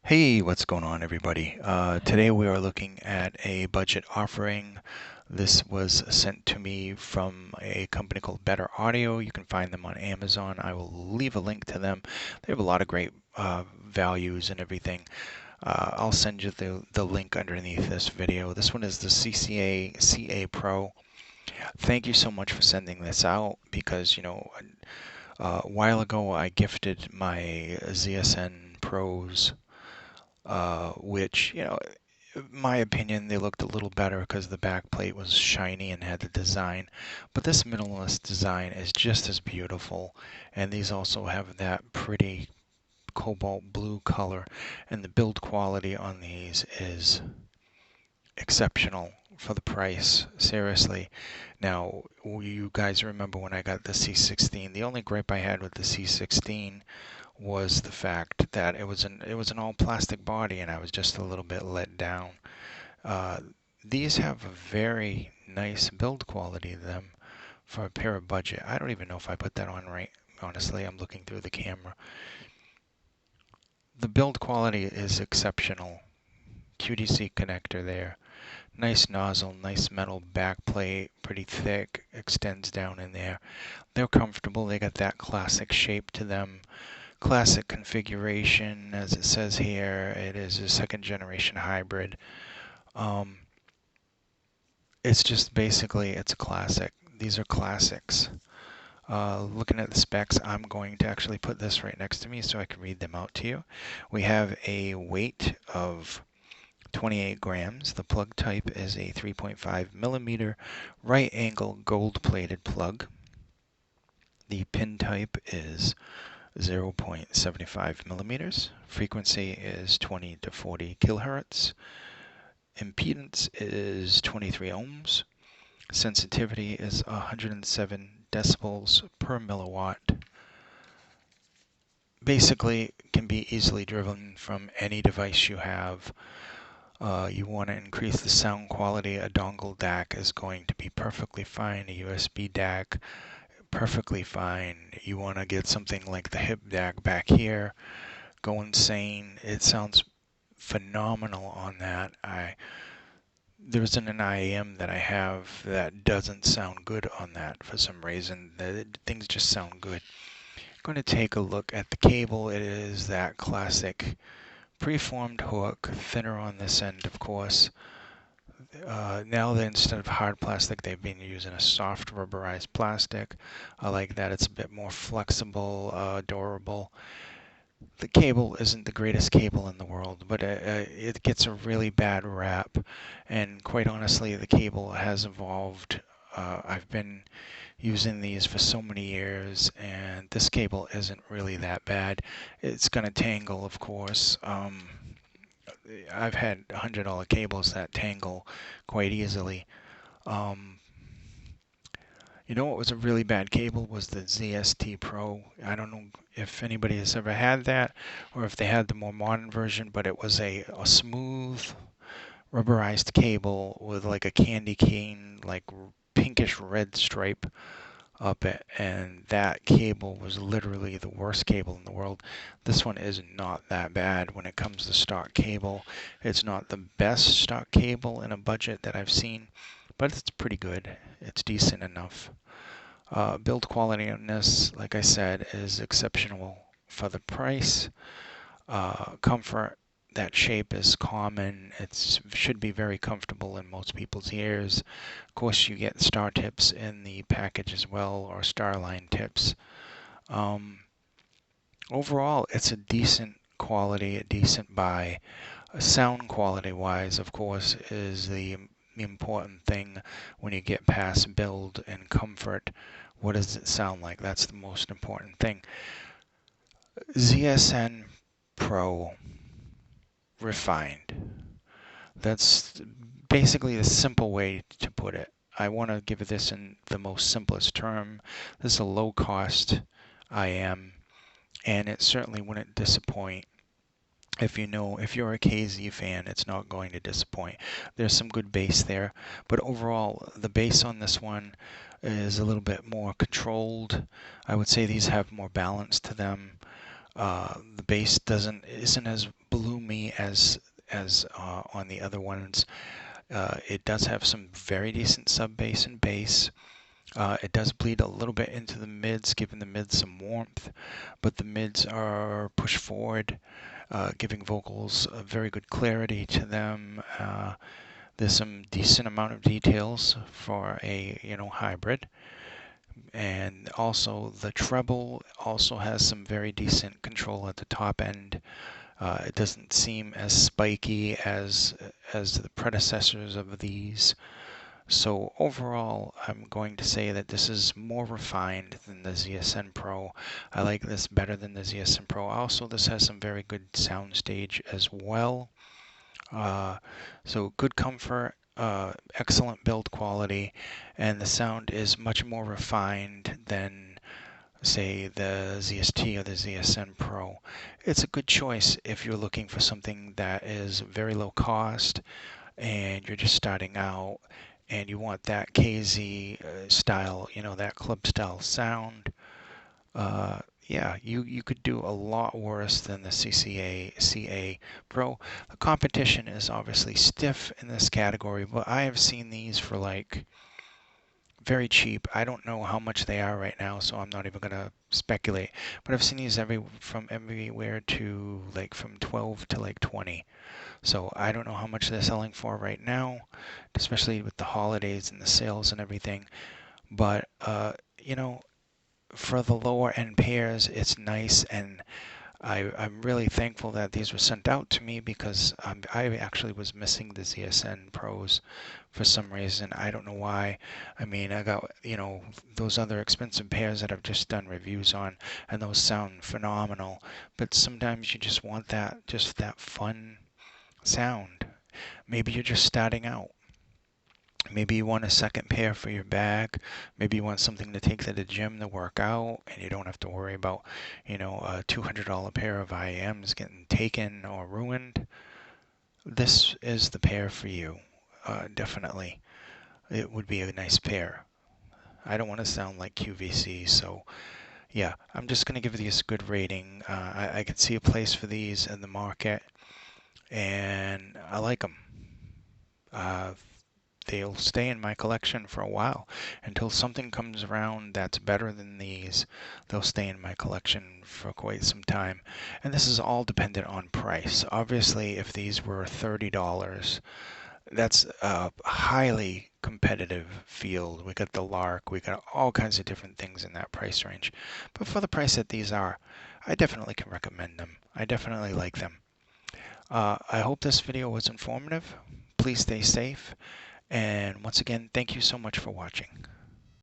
Hey, what's going on, everybody? Today we are looking at a budget offering. This was sent to me from a company called Better Audio. You can find them on Amazon. I will leave a link to them. They have a lot of great values and everything. I'll send you the link underneath this video. This one is the CCA Ca4. Thank you so much for sending this out because, a while ago I gifted my ZSN Pros which, in my opinion, they looked a little better because the back plate was shiny and had the design. But this minimalist design is just as beautiful, and these also have that pretty cobalt blue color, and the build quality on these is exceptional for the price. Seriously. Now, you guys remember when I got the C16? The only gripe I had with the C16 was the fact that it was an all plastic body, and I was just a little bit let down. Uh, these have a very nice build quality to them for a pair of budget. I don't even know if I put that on right. Honestly, I'm looking through the camera. The build quality is exceptional. QDC connector there. Nice nozzle, nice metal back plate, pretty thick, extends down in there. They're comfortable. They got that classic shape to them. Classic configuration, as it says here. It is a second generation hybrid. Um, it's just basically, it's a classic. These are classics. Looking at the specs, I'm going to actually put this right next to me so I can read them out to you. We have a weight of 28 grams. The plug type is a 3.5 millimeter right angle gold plated plug. The pin type is 0.75 millimeters. Frequency is 20 to 40 kilohertz. Impedance is 23 ohms. Sensitivity is 107 decibels per milliwatt. Basically, can be easily driven from any device you have. You want to increase the sound quality. A dongle DAC is going to be perfectly fine. A USB DAC, perfectly fine. You want to get something like the hip DAC back here. Go insane. It sounds phenomenal on that. There's an IAM that I have that doesn't sound good on that for some reason. Things just sound good. I'm going to take a look at the cable. It is that classic preformed hook, thinner on this end, of course. Now that instead of hard plastic, they've been using a soft rubberized plastic. I like that. It's a bit more flexible, durable. The cable isn't the greatest cable in the world, but it gets a really bad rap. And quite honestly, the cable has evolved. I've been using these for so many years, and this cable isn't really that bad. It's going to tangle, of course. I've had $100 cables that tangle quite easily. Um, you know what was a really bad cable was the ZST Pro. I don't know if anybody has ever had that or if they had the more modern version, but it was a smooth rubberized cable with like a candy cane, like pinkish red stripe up it, and that cable was literally the worst cable in the world. This one is not that bad when it comes to stock cable. It's not the best stock cable in a budget that I've seen, but it's pretty good. It's decent enough. Build quality on this, like I said, is exceptional for the price. Comfort, that shape is common. It should be very comfortable in most people's ears. Of course, you get star tips in the package as well, or starline tips. Um, Overall, it's a decent quality, a decent buy. Sound quality wise, of course, is the important thing when you get past build and comfort. What does it sound like? That's the most important thing. ZSN Pro refined. That's basically the simple way to put it. I want to give this in the most simplest term. This is a low cost IM, and it certainly wouldn't disappoint. If you're a KZ fan, it's not going to disappoint. There's some good bass there, but overall, the bass on this one is a little bit more controlled. I would say these have more balance to them. The bass isn't as blooming boomy as on the other ones. It does have some very decent sub bass and bass. It does bleed a little bit into the mids, giving the mids some warmth, but the mids are pushed forward, giving vocals a very good clarity to them. There's some decent amount of details for a hybrid, and also the treble also has some very decent control at the top end. It doesn't seem as spiky as the predecessors of these. So overall, I'm going to say that this is more refined than the ZSN Pro. I like this better than the ZSN Pro. Also, this has some very good soundstage as well. So good comfort, excellent build quality, and the sound is much more refined than, say, the ZST or the ZSN Pro. It's a good choice if you're looking for something that is very low cost and you're just starting out and you want that KZ style, that club style sound. Yeah, you could do a lot worse than the Cca Pro. The competition is obviously stiff in this category, but I have seen these for like very cheap. I don't know how much they are right now, so I'm not even gonna speculate. But I've seen these from everywhere to like from 12 to like 20. So I don't know how much they're selling for right now, especially with the holidays and the sales and everything. But for the lower end pairs, it's nice, and I'm really thankful that these were sent out to me because I actually was missing the ZSN Pros for some reason. I don't know why. I mean, I got, those other expensive pairs that I've just done reviews on, and those sound phenomenal. But sometimes you just want just that fun sound. Maybe you're just starting out. Maybe you want a second pair for your bag. Maybe you want something to take to the gym to work out, and you don't have to worry about, a $200 pair of IMs getting taken or ruined. This is the pair for you. Definitely. It would be a nice pair. I don't want to sound like QVC, so yeah, I'm just going to give these a good rating. I could see a place for these in the market, and I like them. Uh, they'll stay in my collection for a while until something comes around that's better than these. They'll stay in my collection for quite some time, and this is all dependent on price. Obviously, if these were $30, that's a highly competitive field. We got the Lark, we got all kinds of different things in that price range, but for the price that these are, I definitely can recommend them. I definitely like them. I hope this video was informative. Please stay safe. And once again, thank you so much for watching.